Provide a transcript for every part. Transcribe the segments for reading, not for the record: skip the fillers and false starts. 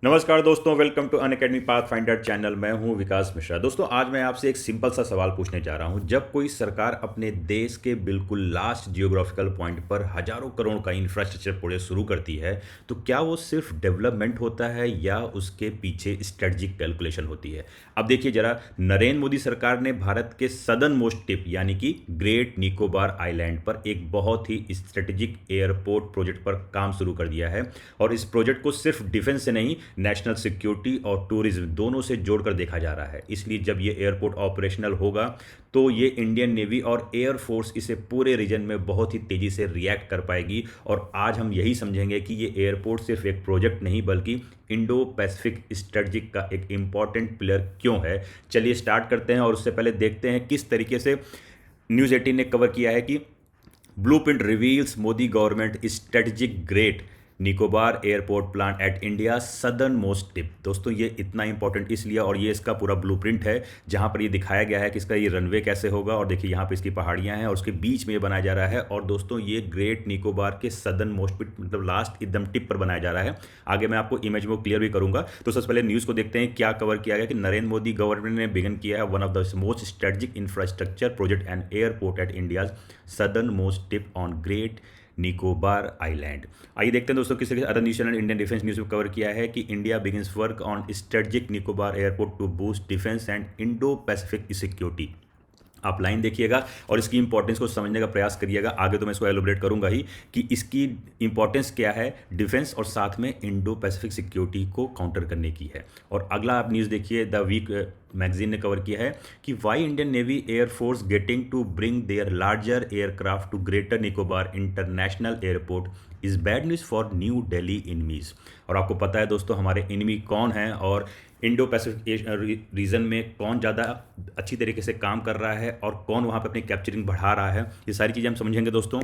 नमस्कार दोस्तों, welcome to Unacademy Path Finder channel. मैं हूं विकास मिश्रा। दोस्तों, आज मैं आपसे एक सिंपल सा सवाल पूछने जा रहा हूं। जब कोई सरकार अपने देश के बिल्कुल लास्ट जियोग्राफिकल पॉइंट पर हजारों करोड़ का इंफ्रास्ट्रक्चर प्रोजेक्ट शुरू करती है, तो क्या वो सिर्फ डेवलपमेंट होता है या उसके पीछे स्ट्रेटजिक कैलकुलेशन होती है? अब देखिए जरा, नरेंद्र मोदी सरकार ने भारत के सदर्न मोस्ट टिप यानी कि ग्रेट निकोबार आइलैंड पर एक बहुत ही स्ट्रेटेजिक एयरपोर्ट प्रोजेक्ट पर काम शुरू कर दिया है। और इस प्रोजेक्ट को सिर्फ डिफेंस से नहीं, नेशनल सिक्योरिटी और टूरिज्म दोनों से जोड़कर देखा जा रहा है। इसलिए जब ये एयरपोर्ट ऑपरेशनल होगा तो ये इंडियन नेवी और एयर फोर्स इसे पूरे रीजन में बहुत ही तेज़ी से रिएक्ट कर पाएगी। और आज हम यही समझेंगे कि ये एयरपोर्ट सिर्फ एक प्रोजेक्ट नहीं बल्कि इंडो पैसिफिक स्ट्रेटजिक का एक इम्पॉर्टेंट पिलर क्यों है। चलिए स्टार्ट करते हैं और उससे पहले देखते हैं किस तरीके से न्यूज़ 18 ने कवर किया है कि blueprint reveals Modi government strategic Great Nicobar airport plan at India southernmost tip. दोस्तों, ये इतना इंपॉर्टेंट इसलिए, और ये इसका पूरा ब्लूप्रिंट है जहाँ पर ये दिखाया गया है कि इसका ये रनवे कैसे होगा। और देखिए यहाँ पे इसकी पहाड़ियाँ हैं और उसके बीच में ये बनाया जा रहा है। और दोस्तों, ये ग्रेट निकोबार के सदर्न मोस्ट टिप मतलब लास्ट एकदम टिप पर बनाया जा रहा है। आगे मैं आपको इमेज में क्लियर भी करूंगा। तो सबसे पहले न्यूज़ को देखते हैं क्या कवर किया गया कि नरेंद्र मोदी गवर्नमेंट ने बिगिन किया है one of the most strategic infrastructure project and airport at India southernmost tip on Great Nicobar island. आइए देखते हैं दोस्तों किसी के other news channel Indian Defence News में कवर किया है कि India begins work on strategic Nicobar airport to boost defence and Indo Pacific security. आप लाइन देखिएगा और इसकी इंपॉर्टेंस को समझने का प्रयास करिएगा। आगे तो मैं इसको एलोबरेट करूंगा ही कि इसकी इंपॉर्टेंस क्या है डिफेंस और साथ में इंडो पैसिफिक सिक्योरिटी को काउंटर करने की है। और अगला आप न्यूज़ देखिए, द वीक मैगजीन ने कवर किया है कि why Indian navy air force getting to bring their larger aircraft to Greater Nicobar international airport is bad news for New Delhi enemies. और आपको पता है दोस्तों हमारे इनमी कौन हैं और इंडो पैसिफिक रीजन में कौन ज़्यादा अच्छी तरीके से काम कर रहा है और कौन वहाँ पे अपनी कैप्चरिंग बढ़ा रहा है। ये सारी चीज़ें हम समझेंगे दोस्तों।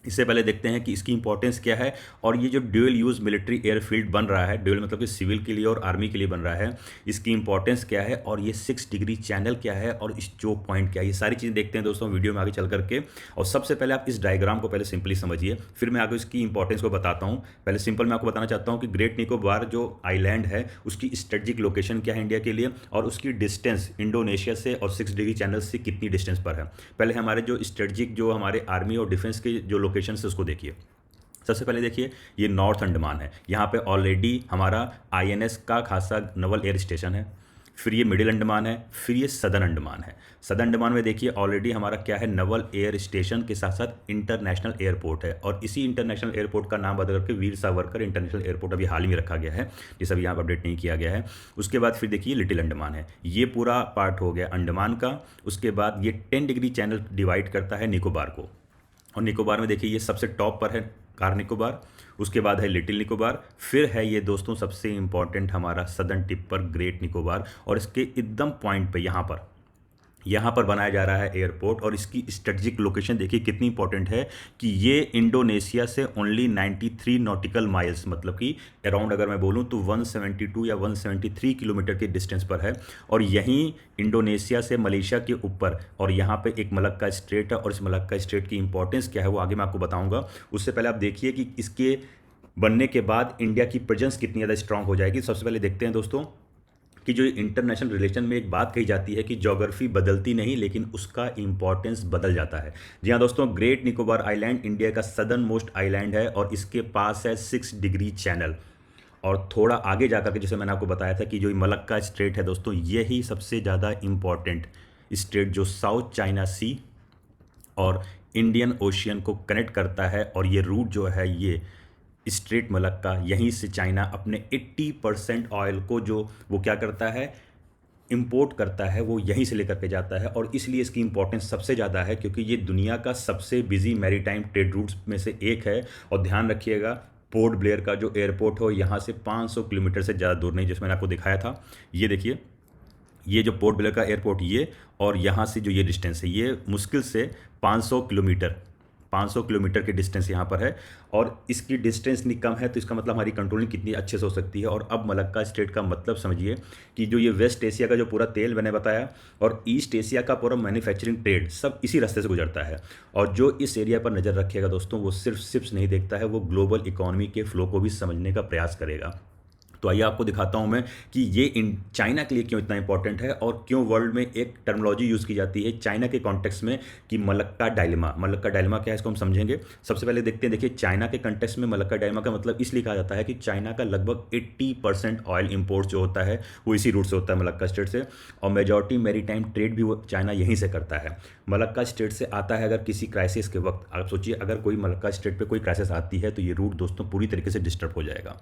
इससे पहले देखते हैं कि इसकी इंपॉर्टेंस क्या है। और ये जो ड्यूअल यूज़ मिलिट्री एयरफील्ड बन रहा है, ड्यूअल मतलब कि सिविल के लिए और आर्मी के लिए बन रहा है, इसकी इंपॉर्टेंस क्या है और ये 6 डिग्री चैनल क्या है और इस चोक पॉइंट क्या है, ये सारी चीज़ें देखते हैं दोस्तों वीडियो में आगे चल करके। और सबसे पहले आप इस डायग्राम को पहले सिंपली समझिए, फिर मैं आगे इसकी इंपॉर्टेंस को बताता हूँ। पहले सिंपल मैं आपको बताना चाहता हूँ कि ग्रेट निकोबार जो आइलैंड है उसकी स्ट्रेटजिक लोकेशन क्या है इंडिया के लिए और उसकी डिस्टेंस इंडोनेशिया से और 6 डिग्री चैनल से कितनी डिस्टेंस पर है। पहले हमारे जो स्ट्रेटजिक जो हमारे आर्मी और डिफेंस के जो लोकेशन है उसको देखिए। सबसे पहले देखिए ये नॉर्थ अंडमान है, यहाँ पे ऑलरेडी हमारा आईएनएस का खासा नवल एयर स्टेशन है। फिर ये मिडिल अंडमान है, फिर ये सदर्न अंडमान है। सदर्न अंडमान में देखिए ऑलरेडी हमारा क्या है, नवल एयर स्टेशन के साथ साथ इंटरनेशनल एयरपोर्ट है। और इसी इंटरनेशनल एयरपोर्ट का नाम बदल करके वीर सावरकर इंटरनेशनल एयरपोर्ट अभी हाल ही में रखा गया है, जिसे अभी यहाँ पर अपडेट नहीं किया गया है। उसके बाद फिर देखिए लिटिल अंडमान है, ये पूरा पार्ट हो गया अंडमान का। उसके बाद ये 10 डिग्री चैनल डिवाइड करता है निकोबार को। और निकोबार में देखिए ये सबसे टॉप पर है कार निकोबार, उसके बाद है लिटिल निकोबार, फिर है ये दोस्तों सबसे इंपॉर्टेंट हमारा सदर्न टिप पर ग्रेट निकोबार। और इसके एकदम पॉइंट पे यहाँ पर बनाया जा रहा है एयरपोर्ट। और इसकी स्ट्रेटजिक लोकेशन देखिए कितनी इंपॉर्टेंट है कि ये इंडोनेशिया से ओनली 93 नॉटिकल माइल्स मतलब कि अराउंड अगर मैं बोलूँ तो 172 या 173 किलोमीटर के डिस्टेंस पर है। और यहीं इंडोनेशिया से मलेशिया के ऊपर और यहाँ पे एक मलक्का स्ट्रेट है। और इस मलक्का स्ट्रेट की इंपॉर्टेंस क्या है वो आगे मैं आपको बताऊँगा। उससे पहले आप देखिए कि इसके बनने के बाद इंडिया की प्रेजेंस कितनी ज़्यादा स्ट्रांग हो जाएगी। सबसे पहले देखते हैं दोस्तों कि जो इंटरनेशनल रिलेशन में एक बात कही जाती है कि ज्योग्राफी बदलती नहीं लेकिन उसका इंपॉर्टेंस बदल जाता है। जी हाँ दोस्तों, ग्रेट निकोबार आइलैंड इंडिया का सदर्न मोस्ट आइलैंड है और इसके पास है 6 डिग्री चैनल। और थोड़ा आगे जाकर के जैसे मैंने आपको बताया था कि जो मलक्का स्ट्रेट है दोस्तों, यही सबसे ज़्यादा इंपॉर्टेंट स्ट्रेट जो साउथ चाइना सी और इंडियन ओशियन को कनेक्ट करता है। और ये रूट जो है ये स्ट्रेट मलक्का, यहीं से चाइना अपने 80% ऑयल को जो वो क्या करता है इंपोर्ट करता है, वो यहीं से लेकर के जाता है। और इसलिए इसकी इंपॉर्टेंस सबसे ज़्यादा है क्योंकि ये दुनिया का सबसे बिजी मैरीटाइम ट्रेड रूट्स में से एक है। और ध्यान रखिएगा पोर्ट ब्लेयर का जो एयरपोर्ट हो यहाँ से 500 किलोमीटर से ज़्यादा दूर नहीं, जिसमें मैंने आपको दिखाया था। ये देखिए ये जो पोर्ट ब्लेयर का एयरपोर्ट ये और यहाँ से जो ये डिस्टेंस है ये मुश्किल से 500 किलोमीटर 500 किलोमीटर की डिस्टेंस यहाँ पर है। और इसकी डिस्टेंस इतनी कम है तो इसका मतलब हमारी कंट्रोलिंग कितनी अच्छे से हो सकती है। और अब मलक्का स्ट्रेट का मतलब समझिए कि जो ये वेस्ट एशिया का जो पूरा तेल मैंने बताया और ईस्ट एशिया का पूरा मैन्युफैक्चरिंग ट्रेड सब इसी रास्ते से गुजरता है। और जो इस एरिया पर नज़र रखेगा दोस्तों वो सिर्फ शिप्स नहीं देखता है, वो ग्लोबल इकोनॉमी के फ्लो को भी समझने का प्रयास करेगा। तो आइए आपको दिखाता हूं मैं कि ये इन चाइना के लिए क्यों इतना इंपॉर्टेंट है और क्यों वर्ल्ड में एक टर्मिनोलॉजी यूज़ की जाती है चाइना के कॉन्टेक्स्ट में कि मलक्का डायलेमा। मलक्का डायलेमा क्या है इसको हम समझेंगे। सबसे पहले देखते हैं, देखिए चाइना के कॉन्टेक्स्ट में मलक्का डायलेमा का मतलब इसलिए कहा जाता है कि चाइना का लगभग 80% ऑयल इंपोर्ट जो होता है वो इसी रूट से होता है, मलक्का स्टेट से। और मेजॉरिटी मैरीटाइम ट्रेड भी वो चाइना यहीं से करता है। मलक्का स्टेट से आता है अगर किसी क्राइसिस के वक्त, आप सोचिए अगर कोई मलक्का स्टेट पे कोई क्राइसिस आती है तो ये रूट दोस्तों पूरी तरीके से डिस्टर्ब हो जाएगा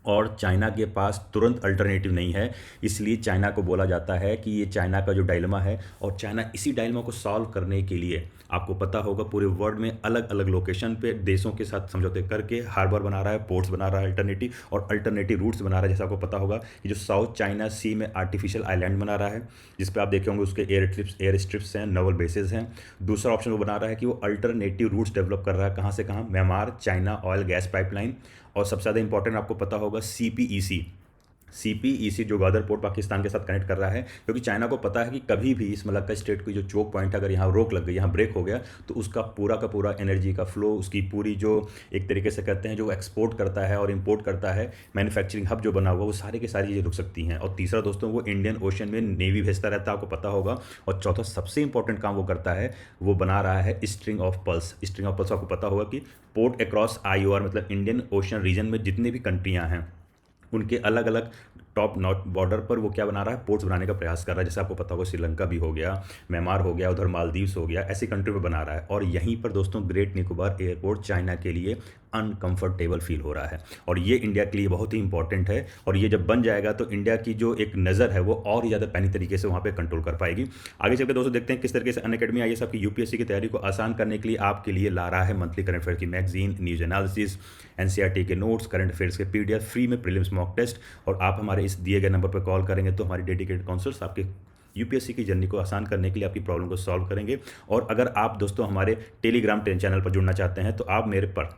और चाइना के पास तुरंत अल्टरनेटिव नहीं है। इसलिए चाइना को बोला जाता है कि ये चाइना का जो डायलेमा है, और चाइना इसी डायलेमा को सॉल्व करने के लिए आपको पता होगा पूरे वर्ल्ड में अलग अलग लोकेशन पे देशों के साथ समझौते करके हार्बर बना रहा है, पोर्ट्स बना रहा है अल्टरनेटिव, और अल्टरनेटिव रूट्स बना रहा है। जैसे आपको पता होगा कि जो साउथ चाइना सी में आर्टिफिशियल आइलैंड बना रहा है जिस पर आप देखे होंगे उसके एयर स्ट्रिप्स हैं, नवल बेसेस हैं। दूसरा ऑप्शन वो बना रहा है कि वो अल्टरनेटिव रूट्स डेवलप कर रहा है, कहाँ से कहाँ, Myanmar, China oil gas pipeline. और सबसे ज़्यादा इंपॉर्टेंट आपको पता होगा सीपीईसी जो ग्वादर पोर्ट पाकिस्तान के साथ कनेक्ट कर रहा है, क्योंकि चाइना को पता है कि कभी भी इस मलक्का स्टेट की जो चोक पॉइंट है अगर यहाँ रोक लग गई, यहाँ ब्रेक हो गया, तो उसका पूरा का पूरा एनर्जी का फ्लो, उसकी पूरी जो एक तरीके से कहते हैं जो एक्सपोर्ट करता है और इंपोर्ट करता है, मैन्युफैक्चरिंग हब जो बना हुआ, वो सारी की सारी चीज़ें रुक सकती हैं। और तीसरा दोस्तों वो इंडियन ओशन में नेवी भेजता रहता है, आपको पता होगा। और चौथा सबसे इंपॉर्टेंट काम वो करता है, वो बना रहा है string of pulse. String of pulse आपको पता होगा कि पोर्ट अक्रॉस आईओआर मतलब इंडियन ओशन रीजन में जितने भी कंट्रियाँ हैं उनके अलग अलग टॉप नॉर्थ बॉर्डर पर वो क्या बना रहा है, पोर्ट्स बनाने का प्रयास कर रहा है। जैसे आपको पता होगा श्रीलंका भी हो गया, म्यांमार हो गया, उधर मालदीव्स हो गया, ऐसी कंट्री पे बना रहा है। और यहीं पर दोस्तों ग्रेट निकोबार एयरपोर्ट चाइना के लिए अनकंफर्टेबल फील हो रहा है और ये इंडिया के लिए बहुत ही इंपॉर्टेंट है। और ये जब बन जाएगा तो इंडिया की जो एक नज़र है वो और ही ज़्यादा पैनी तरीके से वहाँ पे कंट्रोल कर पाएगी। आगे चल के दोस्तों देखते हैं किस तरीके से अनअकैडमी आईएएस आपकी यूपीएससी की तैयारी को आसान करने के लिए आपके लिए ला रहा है मंथली करंट अफेयर की मैगजीन, न्यूज़ एनालिसिस, एनसीईआरटी के नोट्स, करंट अफेयर्स के पीडीएफ, फ्री में प्रीलिम्स मॉक टेस्ट। और आप हमारे इस दिए गए नंबर पर कॉल करेंगे तो हमारी डेडिकेटेड काउंसलर्स आपके यूपीएससी की जर्नी को आसान करने के लिए आपकी प्रॉब्लम को सॉल्व करेंगे। और अगर आप दोस्तों हमारे टेलीग्राम चैनल पर जुड़ना चाहते हैं तो आप मेरे पर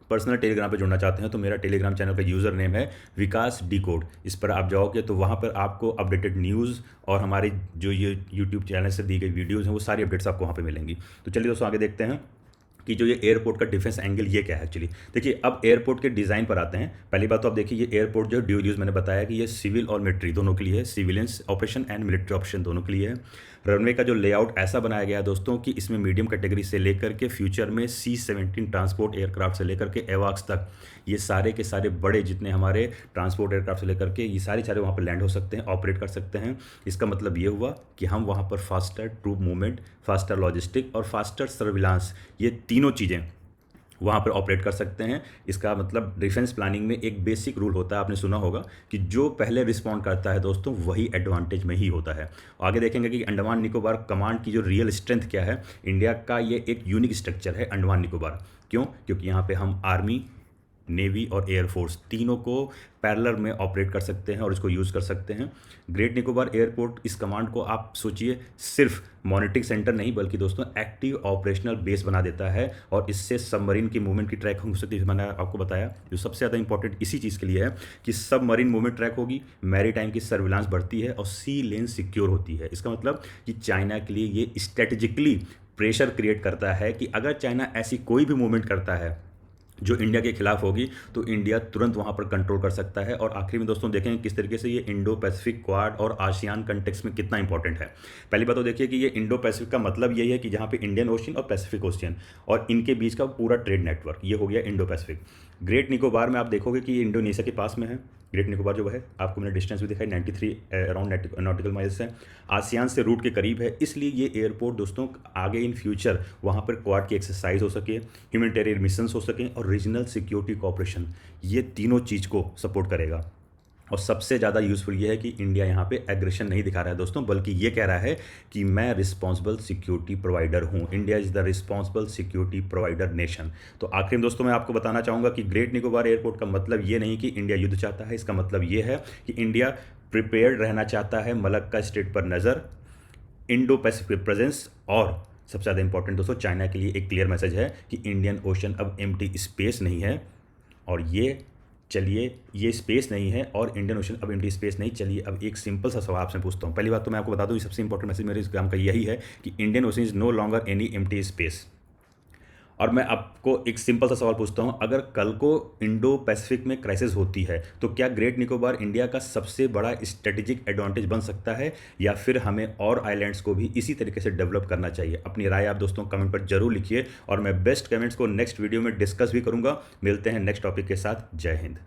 पर्सनल टेलीग्राम पे जुड़ना चाहते हैं तो मेरा टेलीग्राम चैनल का यूज़र नेम है विकास डी कोड। इस पर आप जाओगे तो वहाँ पर आपको अपडेटेड न्यूज़ और हमारी जो ये यूट्यूब चैनल से दी गई वीडियोज़ हैं वो सारी अपडेट्स आपको वहाँ पे मिलेंगी। तो चलिए दोस्तों आगे देखते हैं कि जो ये एयरपोर्ट का डिफेंस एंगल ये क्या है एक्चुअली। देखिए अब एयरपोर्ट के डिज़ाइन पर आते हैं। पहली बात तो आप देखिए ये एयरपोर्ट जो ड्यूल यूज़ मैंने बताया कि ये सिविल और मिलिट्री दोनों के लिए है, civilians operation and military operation दोनों के लिए है। रनवे का जो लेआउट ऐसा बनाया गया है दोस्तों कि इसमें मीडियम कैटेगरी से लेकर के फ्यूचर में C-17 ट्रांसपोर्ट एयरक्राफ्ट से लेकर के एवाक्स तक ये सारे के सारे बड़े जितने हमारे ट्रांसपोर्ट एयरक्राफ्ट से लेकर के ये सारे वहाँ पर लैंड हो सकते हैं, ऑपरेट कर सकते हैं। इसका मतलब ये हुआ कि हम वहाँ पर faster troop movement, faster logistic और फास्टर सर्विलांस, ये तीनों चीज़ें वहाँ पर ऑपरेट कर सकते हैं। इसका मतलब डिफेंस प्लानिंग में एक बेसिक रूल होता है, आपने सुना होगा कि जो पहले रिस्पॉन्ड करता है दोस्तों वही एडवांटेज में ही होता है। आगे देखेंगे कि अंडमान निकोबार कमांड की जो रियल स्ट्रेंथ क्या है। इंडिया का ये एक यूनिक स्ट्रक्चर है अंडमान निकोबार। क्यों? क्योंकि यहाँ पे हम आर्मी, नेवी और एयरफोर्स तीनों को पैरेलल में ऑपरेट कर सकते हैं और इसको यूज़ कर सकते हैं। ग्रेट निकोबार एयरपोर्ट इस कमांड को आप सोचिए सिर्फ मॉनिटरिंग सेंटर नहीं बल्कि दोस्तों एक्टिव ऑपरेशनल बेस बना देता है और इससे सबमरीन की मूवमेंट की ट्रैक हो सकती है। मैंने आपको बताया जो सबसे ज़्यादा इंपॉर्टेंट इसी चीज़ के लिए है कि सबमरीन मूवमेंट ट्रैक होगी, मैरीटाइम की सर्विलांस बढ़ती है और सी लेन सिक्योर होती है। इसका मतलब कि चाइना के लिए ये स्ट्रेटेजिकली प्रेशर क्रिएट करता है कि अगर चाइना ऐसी कोई भी मूवमेंट करता है जो इंडिया के खिलाफ होगी तो इंडिया तुरंत वहाँ पर कंट्रोल कर सकता है। और आखिरी में दोस्तों देखेंगे किस तरीके से ये इंडो पैसिफिक, क्वाड और आसियान कंटेक्स्ट में कितना इंपॉर्टेंट है। पहली बात तो देखिए कि ये इंडो पैसिफिक का मतलब यही है कि जहाँ पे इंडियन ओशन और पैसिफिक ओशियन और इनके बीच का पूरा ट्रेड नेटवर्क, ये हो गया इंडो पैसिफिक। ग्रेट निकोबार में आप देखोगे कि ये इंडोनेशिया के पास में है। ग्रेट निकोबार जो है आपको मैंने डिस्टेंस भी दिखाई 93 अराउंड नॉटिकल माइल्स है, आसियान से रूट के करीब है। इसलिए ये एयरपोर्ट दोस्तों आगे इन फ्यूचर वहाँ पर क्वाड की एक्सरसाइज हो सके, ह्यूमैनिटेरियन मिशंस हो सकें और रीजनल सिक्योरिटी कोऑपरेशन, ये तीनों चीज़ को सपोर्ट करेगा। और सबसे ज़्यादा यूज़फुल ये है कि इंडिया यहाँ पे एग्रेशन नहीं दिखा रहा है दोस्तों, बल्कि ये कह रहा है कि मैं रिस्पॉन्सिबल सिक्योरिटी प्रोवाइडर हूँ। India is the responsible security provider nation. तो आखिर में दोस्तों मैं आपको बताना चाहूँगा कि ग्रेट निकोबार एयरपोर्ट का मतलब ये नहीं कि इंडिया युद्ध चाहता है। इसका मतलब ये है कि इंडिया प्रिपेयर्ड रहना चाहता है मलक्का स्टेट पर नज़र, इंडो पैसिफिक प्रेजेंस। और सबसे ज़्यादा इंपॉर्टेंट दोस्तों चाइना के लिए एक क्लियर मैसेज है कि इंडियन ओशन अब एम्प्टी स्पेस नहीं है। और ये स्पेस नहीं है और इंडियन ओशन अब एम्प्टी स्पेस नहीं। चलिए अब एक सिंपल सा सवाल आपसे पूछता हूँ। पहली बात तो मैं आपको बता दूँ सबसे इंपॉर्टेंट मैसेज मेरे इस काम का यही है कि Indian Ocean is no longer any empty space. और मैं आपको एक सिंपल सा सवाल पूछता हूँ, अगर कल को इंडो पैसिफिक में क्राइसिस होती है, तो क्या ग्रेट निकोबार इंडिया का सबसे बड़ा स्ट्रेटेजिक एडवांटेज बन सकता है, या फिर हमें और आइलैंड्स को भी इसी तरीके से डेवलप करना चाहिए? अपनी राय आप दोस्तों कमेंट पर जरूर लिखिए, और मैं बेस्ट कमेंट्स को नेक्स्ट वीडियो में डिस्कस भी करूंगा। मिलते हैं नेक्स्ट टॉपिक के साथ। जय हिंद।